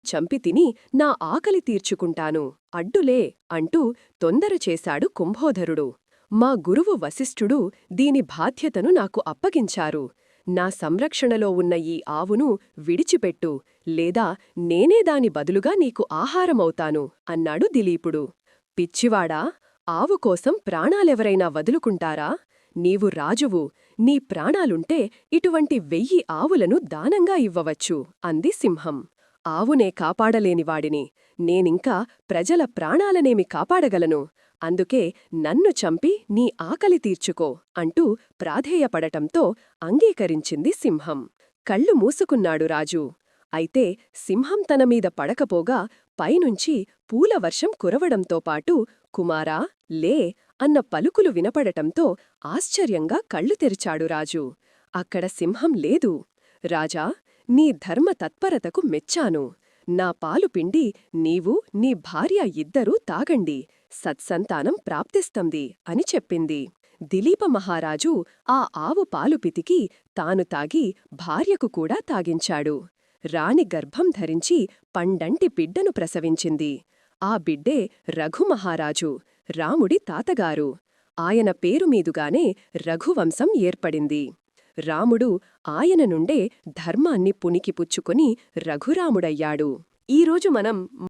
చంపి తిని నా ఆకలి తీర్చుకుంటాను అడ్డులే అంటూ తొందర చేశాడు కుంభోధరుడు. మా గురువు వశిష్ఠుడు దీని బాధ్యతను నాకు అప్పగించారు. నా సంరక్షణలో ఉన్న ఈ ఆవును విడిచిపెట్టు, లేదా నేనే దాని బదులుగా నీకు ఆహారమవుతాను అన్నాడు దిలీపుడు. పిచ్చివాడా, ఆవు కోసం ప్రాణాలెవరైనా వదులుకుంటారా? నీవు రాజువు, నీ ప్రాణాలుంటే ఇటువంటి 1000 ఆవులను దానంగా ఇవ్వవచ్చు అంది సింహం. ఆవునే కాపాడలేనివాడిని నేనింకా ప్రజల ప్రాణాలనేమి కాపాడగలను? అందుకే నన్ను చంపి నీ ఆకలి తీర్చుకో అంటూ ప్రాధేయపడటంతో అంగీకరించింది సింహం. కళ్ళు మూసుకున్నాడు రాజు. అయితే సింహం తనమీద పడకపోగా పైనుంచి పూలవర్షం కురవడంతోపాటు కుమారా, లే అన్న పలుకులు వినపడటంతో ఆశ్చర్యంగా కళ్ళు తెరిచాడు రాజు. అక్కడ సింహం లేదు. రాజా, నీ ధర్మ తత్పరతకు మెచ్చాను. నా పాలు పిండి నీవు నీ భార్య ఇద్దరూ తాగండి, సత్సంతానం ప్రాప్తిస్తుంది అని చెప్పింది. దిలీప మహారాజు ఆ ఆవు పాలు పితికి తాను తాగి భార్యకు కూడా తాగించాడు. రాణి గర్భం ధరించి పండంటి బిడ్డను ప్రసవించింది. ఆ బిడ్డే రఘుమహారాజు, రాముడి తాతగారు. ఆయన పేరుమీదుగానే రఘువంశం ఏర్పడింది. రాముడు ఆయన నుండే ధర్మాన్ని పుణికిపుచ్చుకొని రఘురాముడయ్యాడు. ఈరోజు మనం